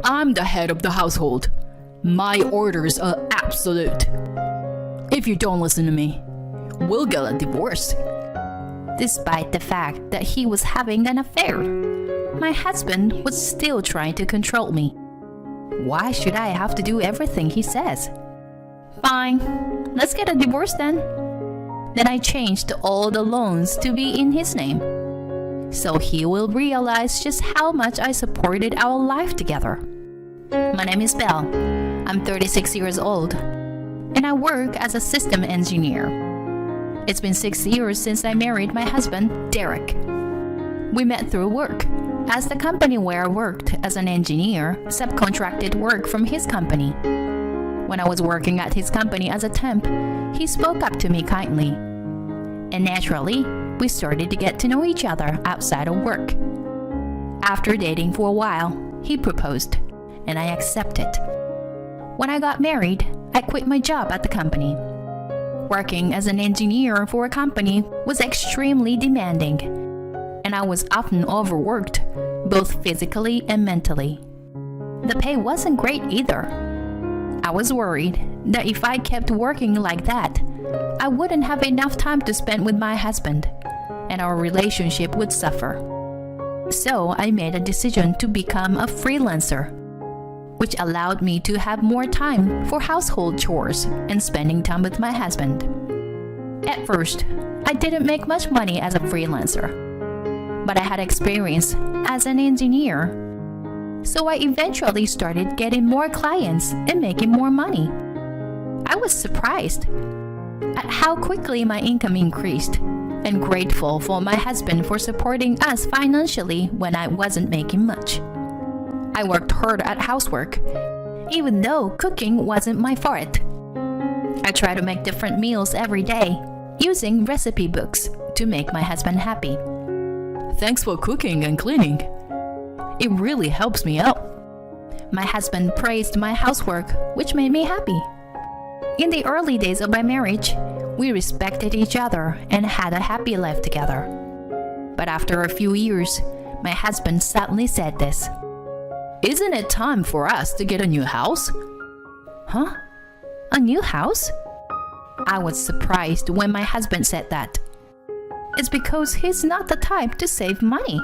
I'm the head of the household. My orders are absolute. If you don't listen to me, we'll get a divorce. Despite the fact that he was having an affair, my husband was still trying to control me. Why should I have to do everything he says? Fine, let's get a divorce then. Then I changed all the loans to be in his name, so he will realize just how much I supported our life together. My name is Belle. I'm 36 years old, and I work as a system engineer. It's been 6 years since I married my husband, Derek. We met through work, as the company where I worked as an engineer subcontracted work from his company. When I was working at his company as a temp, he spoke up to me kindly. And naturally, we started to get to know each other outside of work. After dating for a while, he proposed, and I accepted. When I got married, I quit my job at the company. Working as an engineer for a company was extremely demanding, and I was often overworked, both physically and mentally. The pay wasn't great either. I was worried that if I kept working like that, I wouldn't have enough time to spend with my husband, and our relationship would suffer. So I made a decision to become a freelancer, which allowed me to have more time for household chores and spending time with my husband. At first, I didn't make much money as a freelancer, but I had experience as an engineer. So I eventually started getting more clients and making more money. I was surprised at how quickly my income increased, and grateful for my husband for supporting us financially when I wasn't making much. I worked hard at housework, even though cooking wasn't my forte. I try to make different meals every day, using recipe books to make my husband happy. Thanks for cooking and cleaning. It really helps me out. My husband praised my housework, which made me happy. In the early days of my marriage, we respected each other and had a happy life together. But after a few years, my husband suddenly said this. Isn't it time for us to get a new house? Huh? A new house? I was surprised when my husband said that. It's because he's not the type to save money.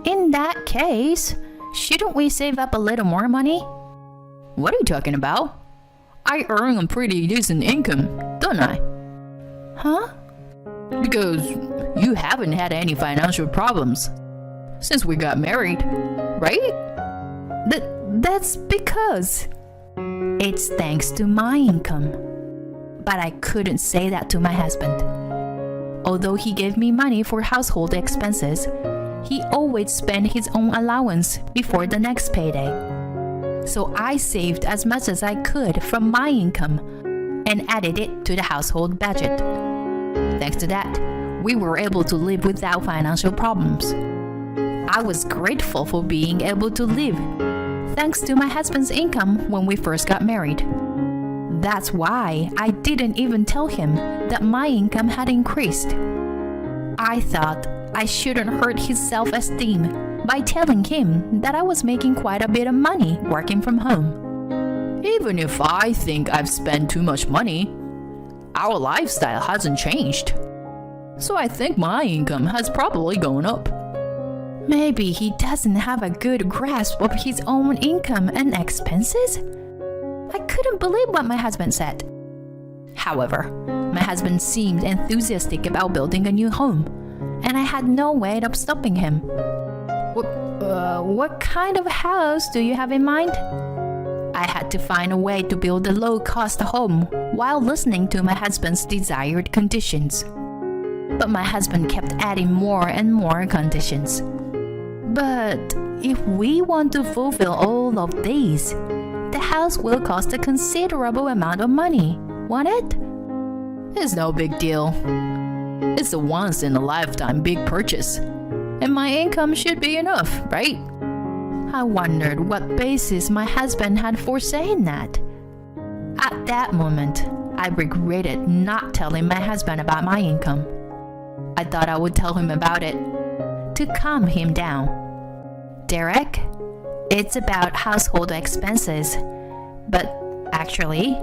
In that case, shouldn't we save up a little more money? What are you talking about? I earn a pretty decent income, don't I? Huh? Because you haven't had any financial problems since we got married, right? That's because it's thanks to my income. But I couldn't say that to my husband. Although he gave me money for household expenses, he always spent his own allowance before the next payday. So I saved as much as I could from my income and added it to the household budget. Thanks to that, we were able to live without financial problems. I was grateful for being able to live thanks to my husband's income when we first got married. That's why I didn't even tell him that my income had increased. I thought I shouldn't hurt his self-esteem by telling him that I was making quite a bit of money working from home. Even if I think I've spent too much money, our lifestyle hasn't changed. So I think my income has probably gone up. Maybe he doesn't have a good grasp of his own income and expenses? I couldn't believe what my husband said. However, my husband seemed enthusiastic about building a new home, and I had no way of stopping him. What kind of house do you have in mind? I had to find a way to build a low-cost home while listening to my husband's desired conditions. But my husband kept adding more and more conditions. But if we want to fulfill all of these, the house will cost a considerable amount of money, won't it? It's no big deal. It's a once-in-a-lifetime big purchase, and my income should be enough, right? I wondered what basis my husband had for saying that. At that moment, I regretted not telling my husband about my income. I thought I would tell him about it to calm him down. Derek, it's about household expenses. But actually,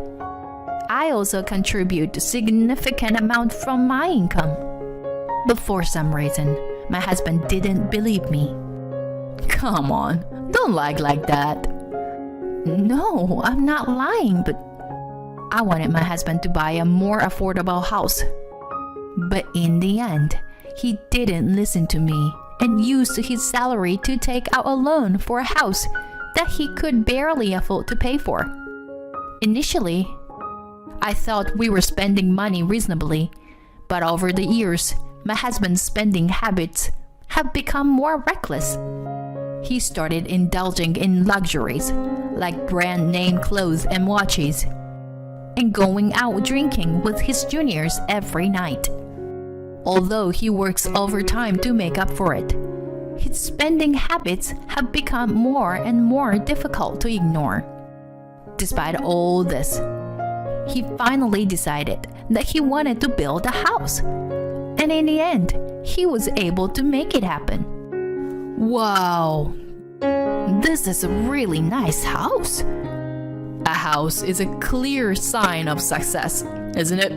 I also contribute a significant amount from my income. But for some reason, my husband didn't believe me. Come on, don't lie like that. No, I'm not lying, but I wanted my husband to buy a more affordable house. But in the end, he didn't listen to me and used his salary to take out a loan for a house that he could barely afford to pay for. Initially, I thought we were spending money reasonably, but over the years, my husband's spending habits have become more reckless. He started indulging in luxuries like brand name clothes and watches, and going out drinking with his juniors every night. Although he works overtime to make up for it, his spending habits have become more and more difficult to ignore. Despite all this, he finally decided that he wanted to build a house. And in the end, he was able to make it happen. Wow, This is a really nice house. a house is a clear sign of success, isn't it?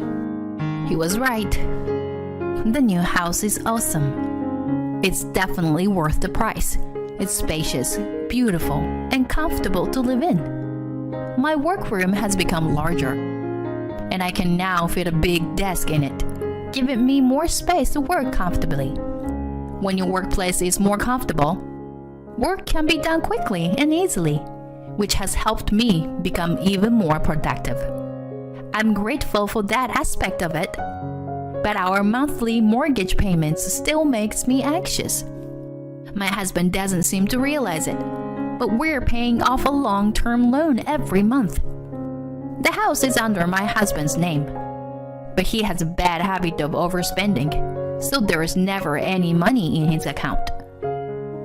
He was right. The new house is awesome. It's definitely worth the price. It's spacious, beautiful, and comfortable to live in. My workroom has become larger, and I can now fit a big desk in it, giving me more space to work comfortably. When your workplace is more comfortable, work can be done quickly and easily, which has helped me become even more productive. I'm grateful for that aspect of it, but our monthly mortgage payments still makes me anxious. My husband doesn't seem to realize it, but we're paying off a long-term loan every month. The house is under my husband's name, but he has a bad habit of overspending, so there is never any money in his account.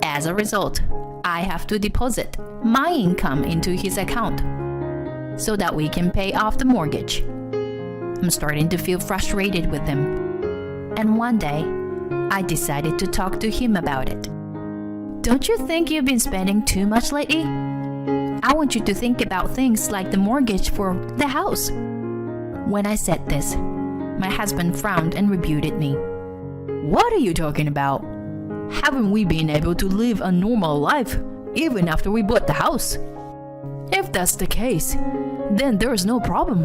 As a result, I have to deposit my income into his account so that we can pay off the mortgage. I'm starting to feel frustrated with him, and one day, I decided to talk to him about it. Don't you think you've been spending too much lately? I want you to think about things like the mortgage for the house. When I said this, my husband frowned and rebuked me. What are you talking about? Haven't we been able to live a normal life even after we bought the house? If that's the case, then there's no problem.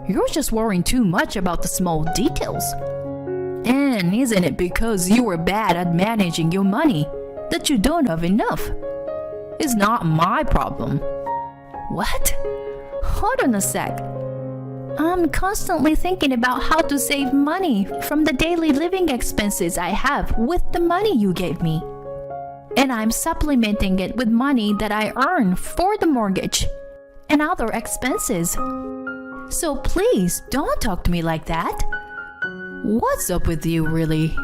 You're just worrying too much about the small details. And isn't it because you were bad at managing your money that you don't have enough? It's not my problem. What? Hold on a sec. I'm constantly thinking about how to save money from the daily living expenses I have with the money you gave me. And I'm supplementing it with money that I earn for the mortgage and other expenses. So please don't talk to me like that. What's up with you, really?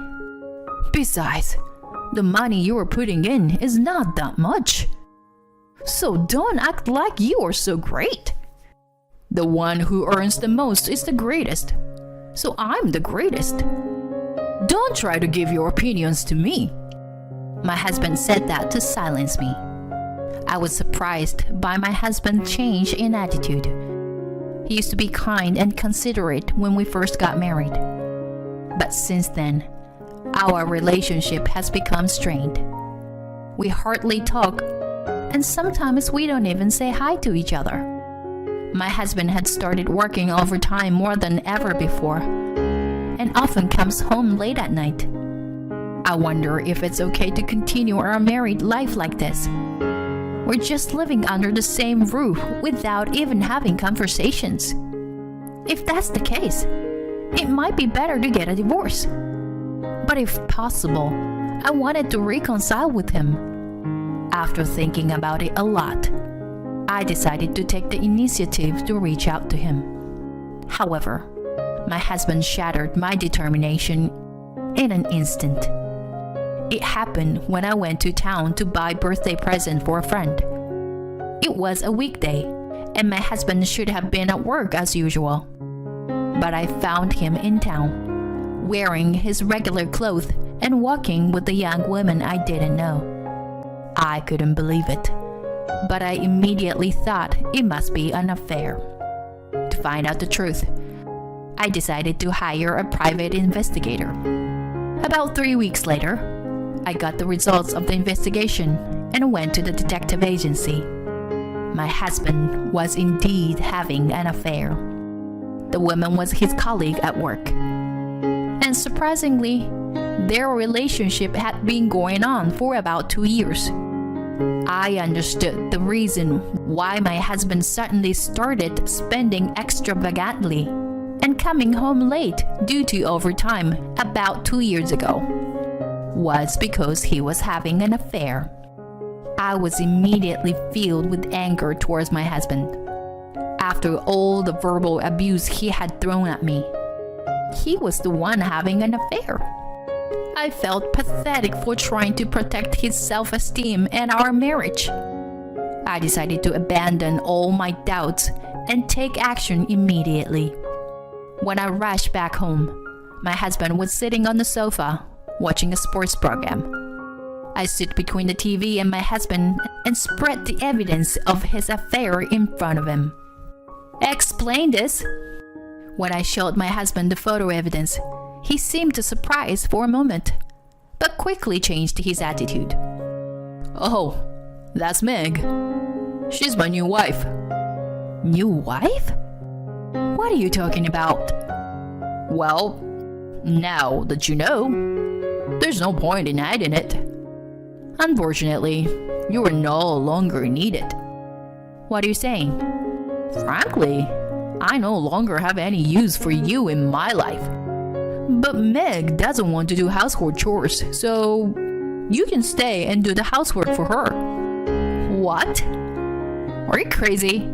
Besides, the money you are putting in is not that much. So don't act like you are so great. The one who earns the most is the greatest. So I'm the greatest. Don't try to give your opinions to me. My husband said that to silence me. I was surprised by my husband's change in attitude. He used to be kind and considerate when we first got married. But since then, our relationship has become strained. We hardly talk, and sometimes we don't even say hi to each other. My husband had started working overtime more than ever before, and often comes home late at night. I wonder if it's okay to continue our married life like this. We're just living under the same roof without even having conversations. If that's the case, it might be better to get a divorce. But if possible, I wanted to reconcile with him. After thinking about it a lot, I decided to take the initiative to reach out to him. However, my husband shattered my determination in an instant. It happened when I went to town to buy a birthday present for a friend. It was a weekday, and my husband should have been at work as usual. But I found him in town, wearing his regular clothes and walking with a young woman I didn't know. I couldn't believe it, but I immediately thought it must be an affair. To find out the truth, I decided to hire a private investigator. About 3 weeks later, I got the results of the investigation and went to the detective agency. My husband was indeed having an affair. The woman was his colleague at work. And surprisingly, their relationship had been going on for about 2 years. I understood the reason why my husband suddenly started spending extravagantly and coming home late due to overtime about 2 years ago was because he was having an affair. I was immediately filled with anger towards my husband. After all the verbal abuse he had thrown at me, he was the one having an affair. I felt pathetic for trying to protect his self-esteem and our marriage. I decided to abandon all my doubts and take action immediately. When I rushed back home, my husband was sitting on the sofa watching a sports program. I stood between the TV and my husband and spread the evidence of his affair in front of him. "Explain this." When I showed my husband the photo evidence, he seemed surprised for a moment, but quickly changed his attitude. "Oh, that's Meg. She's my new wife." "New wife? What are you talking about?" "Well, now that you know, there's no point in hiding it. Unfortunately, you are no longer needed." "What are you saying?" "Frankly, I no longer have any use for you in my life. But Meg doesn't want to do household chores, so you can stay and do the housework for her." "What? Are you crazy?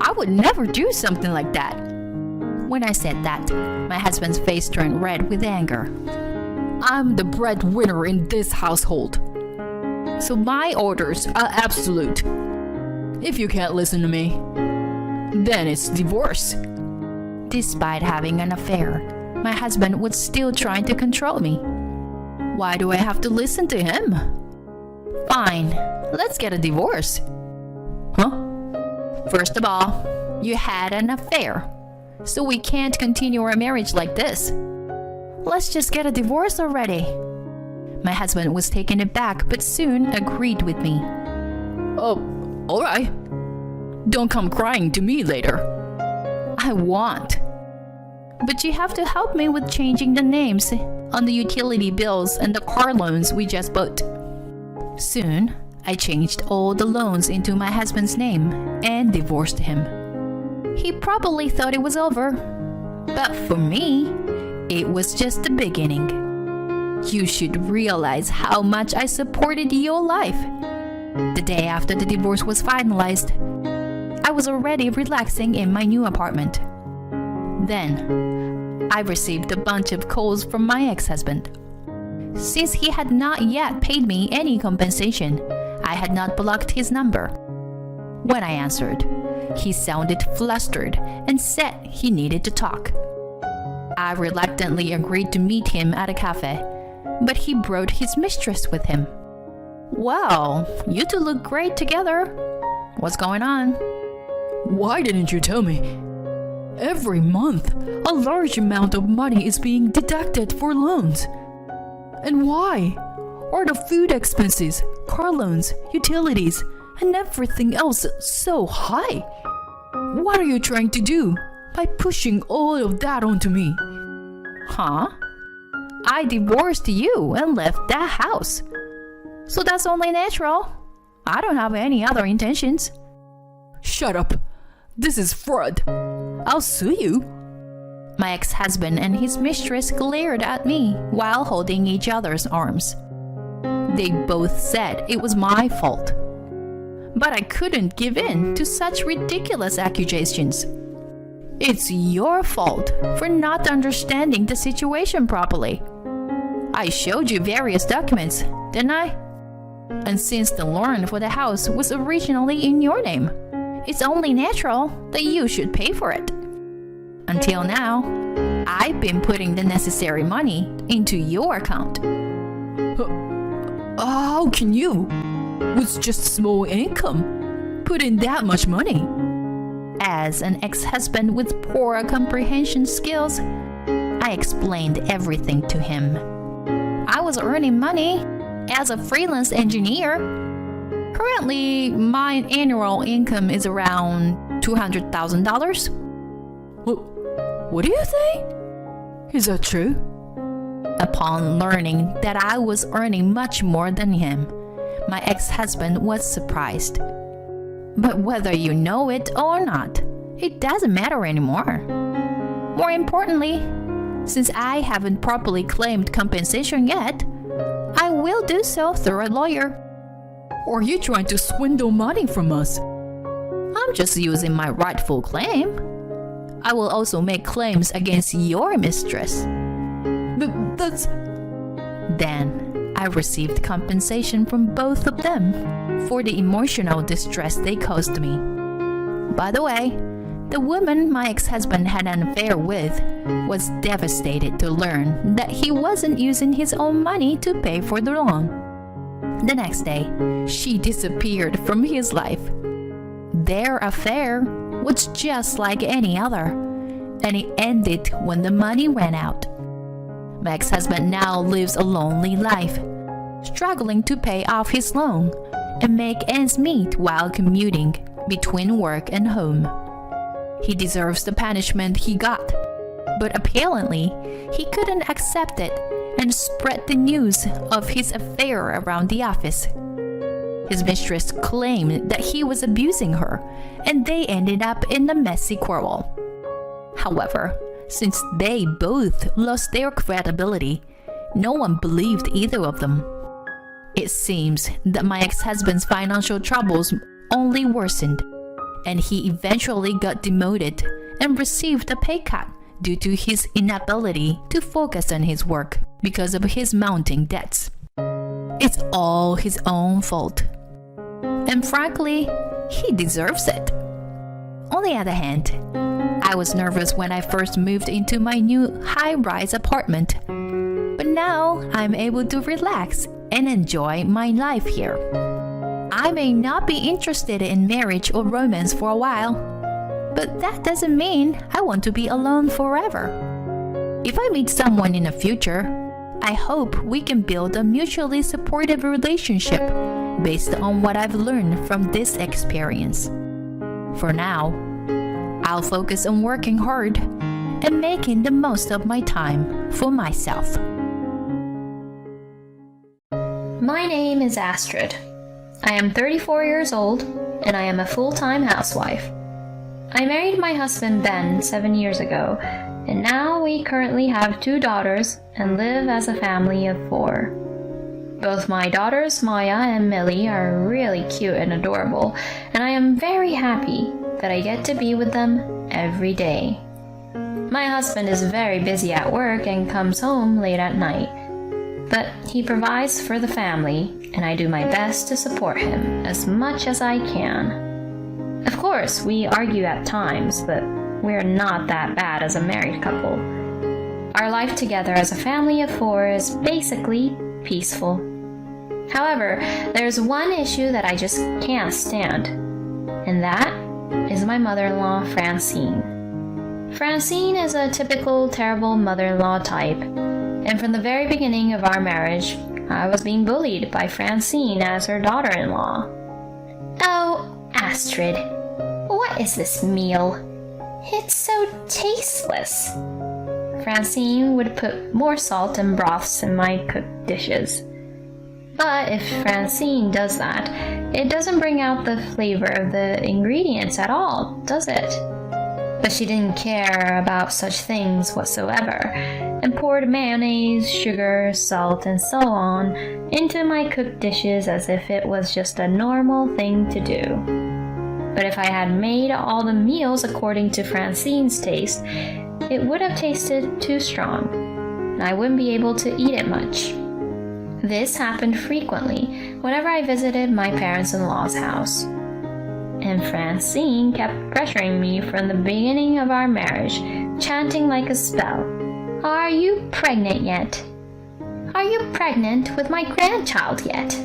I would never do something like that." When I said that, my husband's face turned red with anger. "I'm the breadwinner in this household, so my orders are absolute. If you can't listen to me, then it's divorce." Despite having an affair, my husband was still trying to control me. Why do I have to listen to him? Fine, let's get a divorce. Huh? First of all, you had an affair, so we can't continue our marriage like this. Let's just get a divorce already. My husband was taken aback but soon agreed with me. "Oh, all right. Don't come crying to me later." "I won't. But you have to help me with changing the names on the utility bills and the car loans we just bought." Soon, I changed all the loans into my husband's name and divorced him. He probably thought it was over, but for me, it was just the beginning. You should realize how much I supported your life. The day after the divorce was finalized, I was already relaxing in my new apartment. Then, I received a bunch of calls from my ex-husband. Since he had not yet paid me any compensation, I had not blocked his number. When I answered, he sounded flustered and said he needed to talk. I reluctantly agreed to meet him at a cafe, but he brought his mistress with him. "Well, you two look great together. What's going on?" "Why didn't you tell me? Every month, a large amount of money is being deducted for loans. And why? Are the food expenses, car loans, utilities, and everything else so high? What are you trying to do by pushing all of that onto me?" "Huh? I divorced you and left that house. So that's only natural. I don't have any other intentions." "Shut up. This is fraud. I'll sue you." My ex-husband and his mistress glared at me while holding each other's arms. They both said it was my fault. But I couldn't give in to such ridiculous accusations. "It's your fault for not understanding the situation properly. I showed you various documents, didn't I? And since the loan for the house was originally in your name, it's only natural that you should pay for it. Until now, I've been putting the necessary money into your account." "How can you? with just small income, put in that much money? As an ex-husband with poor comprehension skills, I explained everything to him. I was earning money as a freelance engineer. Currently, my annual income is around $200,000. What do you think? Is that true? Upon learning that I was earning much more than him, my ex-husband was surprised. But whether you know it or not, it doesn't matter anymore. More importantly, since I haven't properly claimed compensation yet, I will do so through a lawyer. Or are you trying to swindle money from us? I'm just using my rightful claim. I will also make claims against your mistress. That's... Then I received compensation from both of them for the emotional distress they caused me. By the way, the woman my ex-husband had an affair with was devastated to learn that he wasn't using his own money to pay for the loan. The next day, she disappeared from his life. Their affair was just like any other, and it ended when the money ran out. My ex-husband now lives a lonely life, struggling to pay off his loan and make ends meet while commuting between work and home. He deserves the punishment he got, but apparently he couldn't accept it and spread the news of his affair around the office. His mistress claimed that he was abusing her, and they ended up in a messy quarrel. However, since they both lost their credibility, no one believed either of them. It seems that my ex-husband's financial troubles only worsened, and he eventually got demoted and received a pay cut due to his inability to focus on his work because of his mounting debts. It's all his own fault. And frankly, he deserves it. On the other hand, I was nervous when I first moved into my new high-rise apartment. But now I'm able to relax and enjoy my life here. I may not be interested in marriage or romance for a while, but that doesn't mean I want to be alone forever. If I meet someone in the future, I hope we can build a mutually supportive relationship based on what I've learned from this experience. For now, I'll focus on working hard and making the most of my time for myself. My name is Astrid. I am 34 years old and I am a full-time housewife. I married my husband Ben 7 years ago, and now we currently have 2 daughters and live as a family of 4. Both my daughters, Maya and Millie, are really cute and adorable, and I am very happy that I get to be with them every day. My husband is very busy at work and comes home late at night, but he provides for the family, and I do my best to support him as much as I can. Of course, we argue at times, but we're not that bad as a married couple. Our life together as a family of 4 is basically peaceful. However, there's one issue that I just can't stand, and that is my mother-in-law, Francine. Francine is a typical terrible mother-in-law type, and from the very beginning of our marriage, I was being bullied by Francine as her daughter-in-law. Oh, Astrid, what is this meal? It's so tasteless. Francine would put more salt and broths in my cooked dishes. But if Francine does that, it doesn't bring out the flavor of the ingredients at all, does it? But she didn't care about such things whatsoever, and poured mayonnaise, sugar, salt, and so on into my cooked dishes as if it was just a normal thing to do. But if I had made all the meals according to Francine's taste, it would have tasted too strong, and I wouldn't be able to eat it much. This happened frequently whenever I visited my parents-in-law's house. And Francine kept pressuring me from the beginning of our marriage, chanting like a spell, "Are you pregnant yet? Are you pregnant with my grandchild yet?"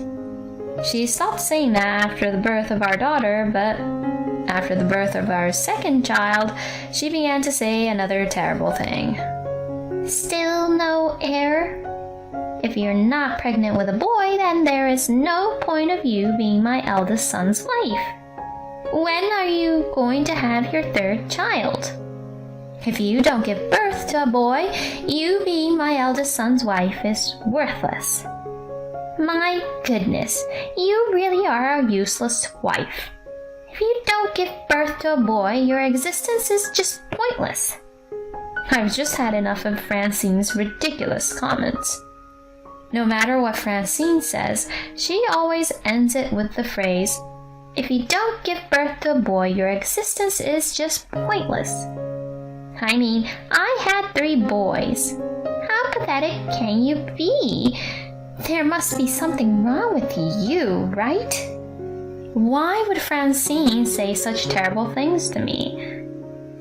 She stopped saying that after the birth of our daughter, but after the birth of our second child, she began to say another terrible thing. Still no heir? If you're not pregnant with a boy, then there is no point of you being my eldest son's wife. When are you going to have your third child? If you don't give birth to a boy, you being my eldest son's wife is worthless. My goodness, you really are a useless wife. If you don't give birth to a boy, your existence is just pointless. I've just had enough of Francine's ridiculous comments. No matter what Francine says, she always ends it with the phrase, if you don't give birth to a boy, your existence is just pointless. I mean, I had 3 boys. How pathetic can you be? There must be something wrong with you, right? Why would Francine say such terrible things to me?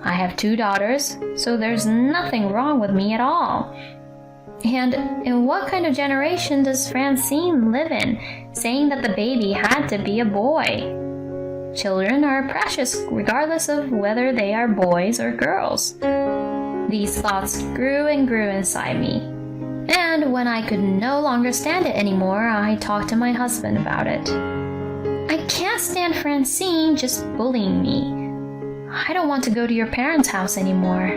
I have 2 daughters, so there's nothing wrong with me at all. And in what kind of generation does Francine live in, saying that the baby had to be a boy? Children are precious regardless of whether they are boys or girls. These thoughts grew and grew inside me. And when I could no longer stand it anymore, I talked to my husband about it. I can't stand Francine just bullying me. I don't want to go to your parents' house anymore.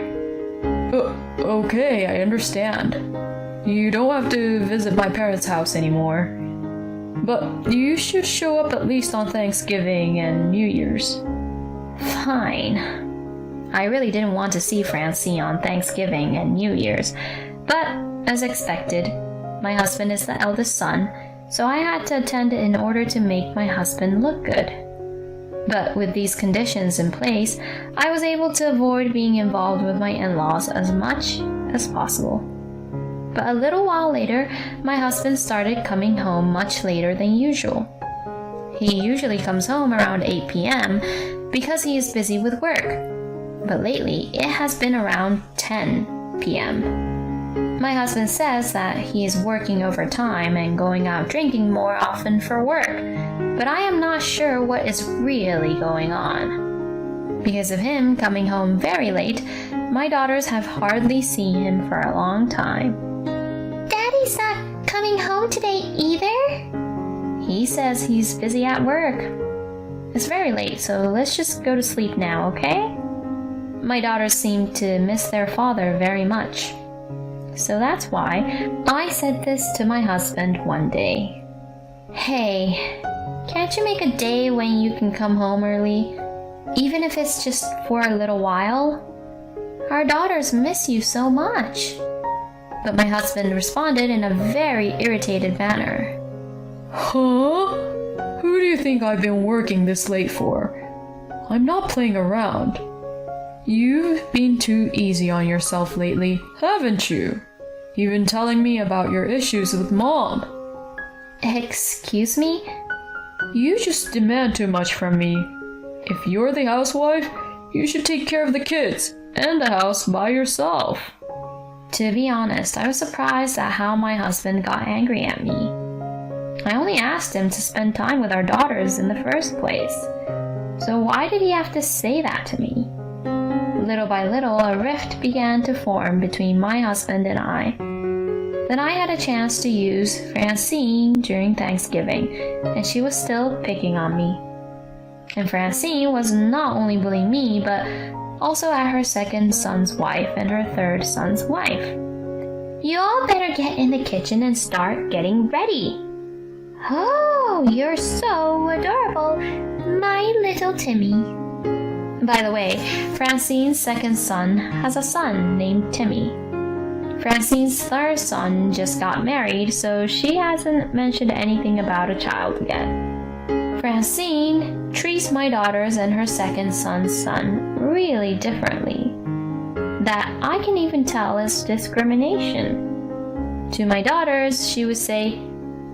Okay, I understand. You don't have to visit my parents' house anymore. But you should show up at least on Thanksgiving and New Year's. Fine. I really didn't want to see Francine on Thanksgiving and New Year's, but as expected, my husband is the eldest son, so I had to attend in order to make my husband look good. But with these conditions in place, I was able to avoid being involved with my in-laws as much as possible. But a little while later, my husband started coming home much later than usual. He usually comes home around 8 p.m. because he is busy with work, but lately it has been around 10 p.m. My husband says that he is working overtime and going out drinking more often for work, but I am not sure what is really going on. Because of him coming home very late, my daughters have hardly seen him for a long time. Daddy's not coming home today either? He says he's busy at work. It's very late, so let's just go to sleep now, okay? My daughters seem to miss their father very much. So that's why I said this to my husband one day. Hey, can't you make a day when you can come home early? Even if it's just for a little while? Our daughters miss you so much. But my husband responded in a very irritated manner. Huh? Who do you think I've been working this late for? I'm not playing around. You've been too easy on yourself lately, haven't you? You've been telling me about your issues with Mom. Excuse me? You just demand too much from me. If you're the housewife, you should take care of the kids and the house by yourself. To be honest, I was surprised at how my husband got angry at me. I only asked him to spend time with our daughters in the first place. So why did he have to say that to me? Little by little, a rift began to form between my husband and I. Then I had a chance to use Francine during Thanksgiving, and she was still picking on me. And Francine was not only bullying me, but also at her second son's wife and her third son's wife. You all better get in the kitchen and start getting ready. Oh, you're so adorable, my little Timmy. By the way, Francine's second son has a son named Timmy. Francine's third son just got married, so she hasn't mentioned anything about a child yet. Francine treats my daughters and her second son's son really differently. That I can even tell is discrimination. To my daughters, she would say,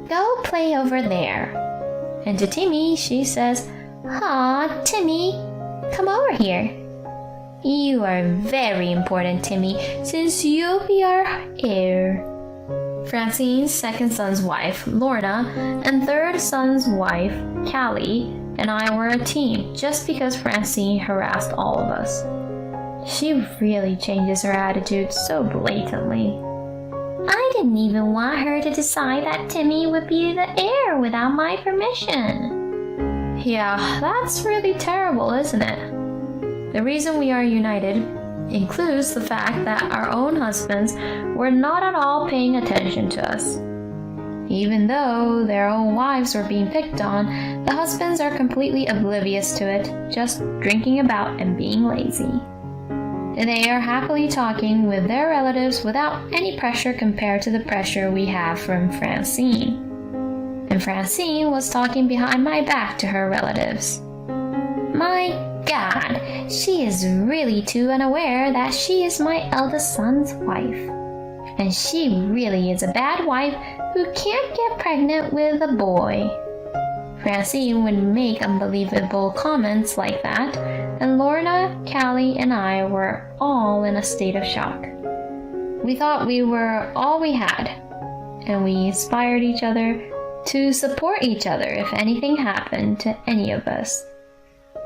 "Go play over there." And to Timmy, she says, "Aw, Timmy, come over here. You are very important, Timmy, since you'll be our heir." Francine's second son's wife, Lorna, and third son's wife, Callie, and I were a team just because Francine harassed all of us. She really changes her attitude so blatantly. I didn't even want her to decide that Timmy would be the heir without my permission. Yeah, that's really terrible, isn't it? The reason we are united includes the fact that our own husbands were not at all paying attention to us. Even though their own wives were being picked on, the husbands are completely oblivious to it, just drinking about and being lazy. They are happily talking with their relatives without any pressure compared to the pressure we have from Francine. And Francine was talking behind my back to her relatives. My God, she is really too unaware that she is my eldest son's wife. And she really is a bad wife who can't get pregnant with a boy. Francine would make unbelievable comments like that, and Lorna, Callie, and I were all in a state of shock. We thought we were all we had, and we inspired each other to support each other if anything happened to any of us.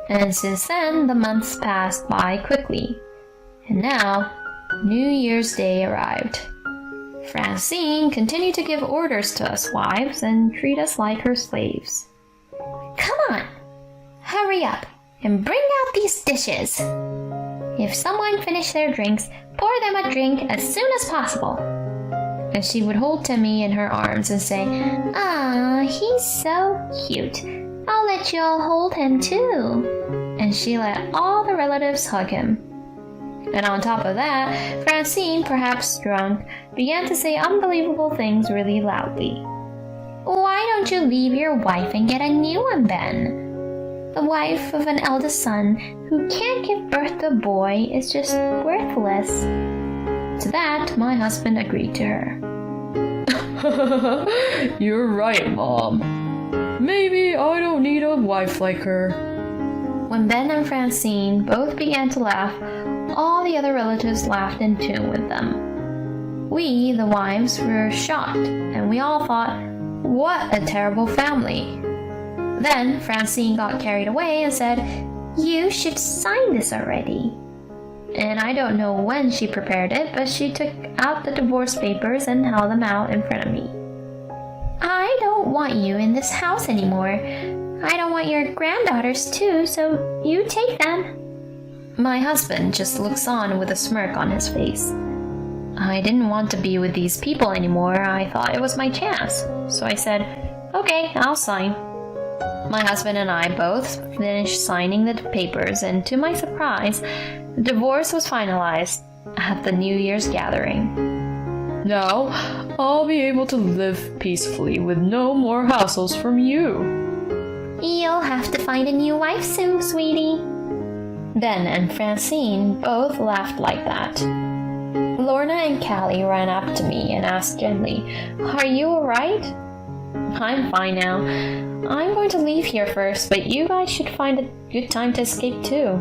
And since then, the months passed by quickly, and now New Year's Day arrived. Francine continued to give orders to us wives and treat us like her slaves. Come on, hurry up and bring out these dishes. If someone finished their drinks, pour them a drink as soon as possible. And she would hold Timmy in her arms and say, "Ah, he's so cute. I'll let you all hold him too." And she let all the relatives hug him. And on top of that, Francine, perhaps drunk, began to say unbelievable things really loudly. Why don't you leave your wife and get a new one then? The wife of an eldest son who can't give birth to a boy is just worthless. To that, my husband agreed to her. You're right, Mom. Maybe I don't need a wife like her. When Ben and Francine both began to laugh, all the other relatives laughed in tune with them. We, the wives, were shocked, and we all thought, what a terrible family. Then Francine got carried away and said, "You should sign this already." And I don't know when she prepared it, but she took out the divorce papers and held them out in front of me. I don't want you in this house anymore. I don't want your granddaughters too, so you take them. My husband just looks on with a smirk on his face. I didn't want to be with these people anymore. I thought it was my chance. So I said, "Okay, I'll sign." My husband and I both finished signing the papers, and to my surprise, the divorce was finalized at the New Year's gathering. Now, I'll be able to live peacefully with no more hassles from you. You'll have to find a new wife soon, sweetie. Ben and Francine both laughed like that. Lorna and Callie ran up to me and asked gently, "Are you alright?" "I'm fine now. I'm going to leave here first, but you guys should find a good time to escape too."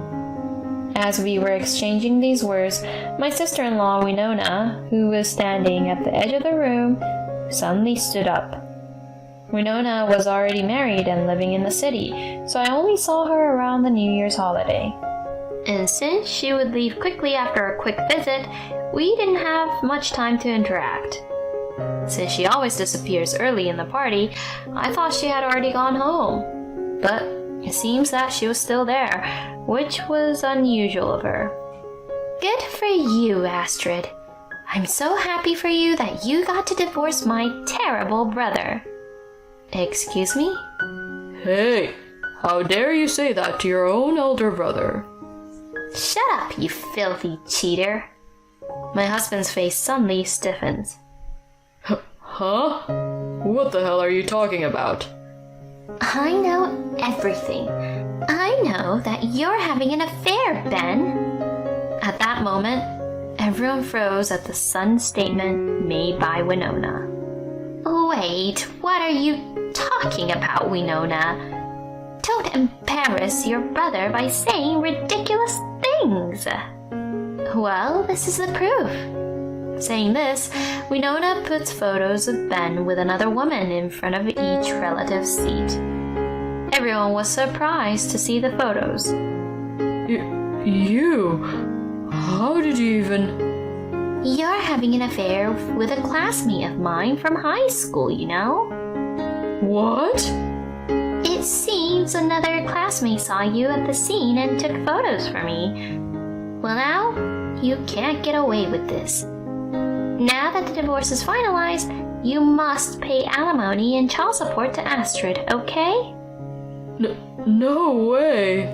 As we were exchanging these words, my sister-in-law Winona, who was standing at the edge of the room, suddenly stood up. Winona was already married and living in the city, so I only saw her around the New Year's holiday. And since she would leave quickly after a quick visit, we didn't have much time to interact. Since she always disappears early in the party, I thought she had already gone home. But it seems that she was still there, which was unusual of her. Good for you, Astrid. I'm so happy for you that you got to divorce my terrible brother. Excuse me? Hey, how dare you say that to your own elder brother? Shut up, you filthy cheater. My husband's face suddenly stiffens. Huh? What the hell are you talking about? I know everything. I know that you're having an affair, Ben. At that moment, everyone froze at the sudden statement made by Winona. Wait, what are you talking about, Winona? Don't embarrass your brother by saying ridiculous things. Well, this is the proof. Saying this, Winona puts photos of Ben with another woman in front of each relative's seat. Everyone was surprised to see the photos. You? How did you even... You're having an affair with a classmate of mine from high school, you know? What? It seems another classmate saw you at the scene and took photos for me. Well, now, you can't get away with this. Now that the divorce is finalized, you must pay alimony and child support to Astrid, okay? No way.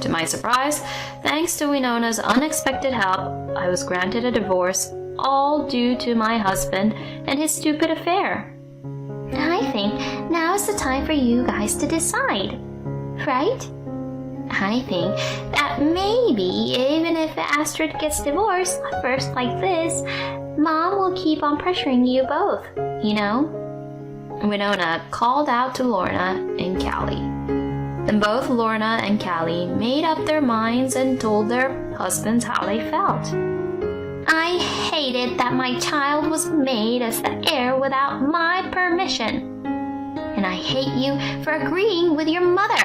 To my surprise, thanks to Winona's unexpected help, I was granted a divorce, all due to my husband and his stupid affair. I think now is the time for you guys to decide, right? I think that maybe even if Astrid gets divorced first like this, Mom will keep on pressuring you both, you know? Winona called out to Lorna and Callie. Then both Lorna and Callie made up their minds and told their husbands how they felt. I hated that my child was made as the heir without my permission. And I hate you for agreeing with your mother.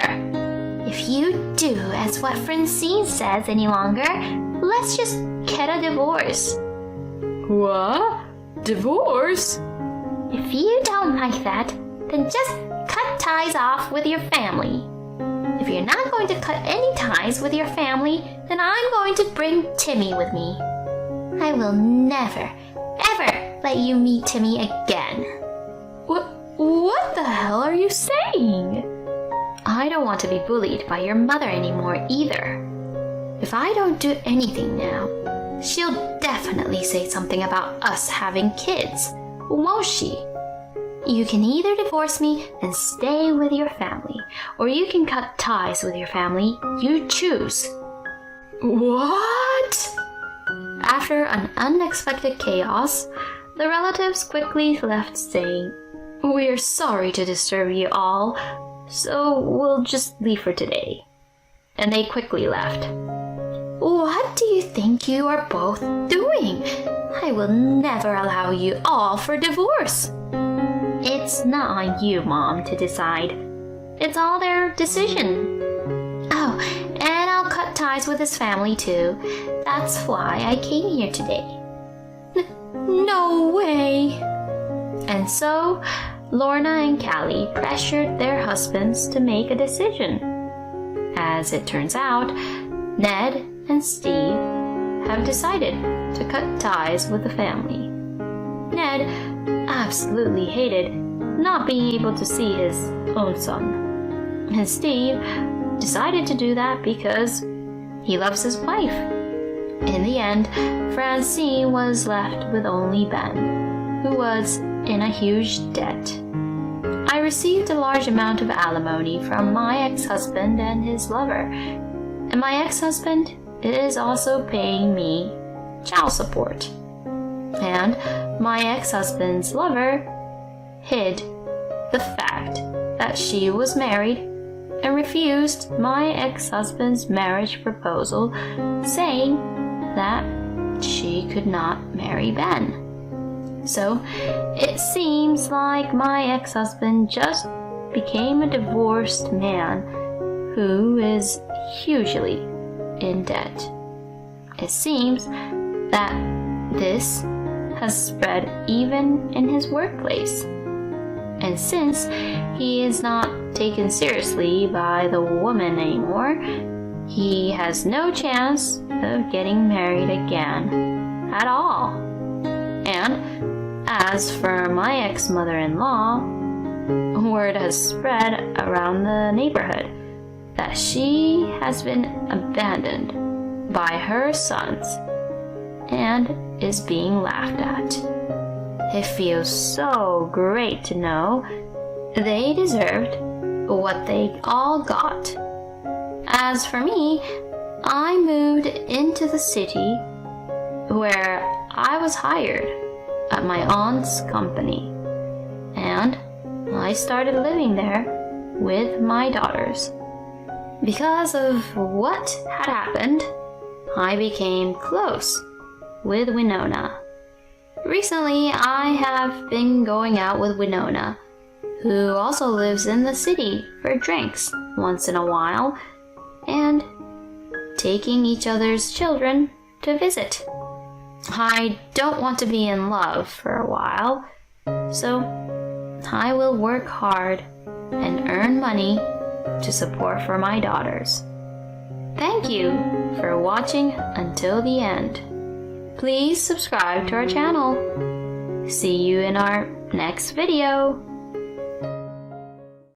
If you do as what Francine says any longer, let's just get a divorce. What? Divorce? If you don't like that, then just cut ties off with your family. If you're not going to cut any ties with your family, then I'm going to bring Timmy with me. I will never, ever let you meet Timmy again. What the hell are you saying? I don't want to be bullied by your mother anymore either. If I don't do anything now, she'll definitely say something about us having kids, won't she? You can either divorce me and stay with your family, or you can cut ties with your family. You choose. What? After an unexpected chaos, the relatives quickly left saying, "We're sorry to disturb you all, so we'll just leave for today." And they quickly left. What do you think you are both doing? I will never allow you all for divorce. It's not on you, Mom, to decide. It's all their decision. Oh, and I'll cut ties with his family too. That's why I came here today. No way! And so, Lorna and Callie pressured their husbands to make a decision. As it turns out, Ned and Steve have decided to cut ties with the family. Ned absolutely hated not being able to see his own son. And Steve decided to do that because he loves his wife. In the end, Francine was left with only Ben, who was in a huge debt. I received a large amount of alimony from my ex-husband and his lover, and my ex-husband is also paying me child support. And my ex-husband's lover hid the fact that she was married and refused my ex-husband's marriage proposal, saying that she could not marry Ben. So it seems like my ex-husband just became a divorced man who is hugely in debt. It seems that this has spread even in his workplace. And since he is not taken seriously by the woman anymore, he has no chance of getting married again at all. And as for my ex-mother-in-law, word has spread around the neighborhood that she has been abandoned by her sons and is being laughed at. It feels so great to know they deserved what they all got. As for me, I moved into the city where I was hired at my aunt's company, and I started living there with my daughters. Because of what had happened, I became close with Winona Recently, I have been going out with Winona, who also lives in the city, for drinks once in a while, and taking each other's children to visit. I don't want to be in love for a while, so I will work hard and earn money to support for my daughters. Thank you for watching until the end. Please subscribe to our channel. See you in our next video.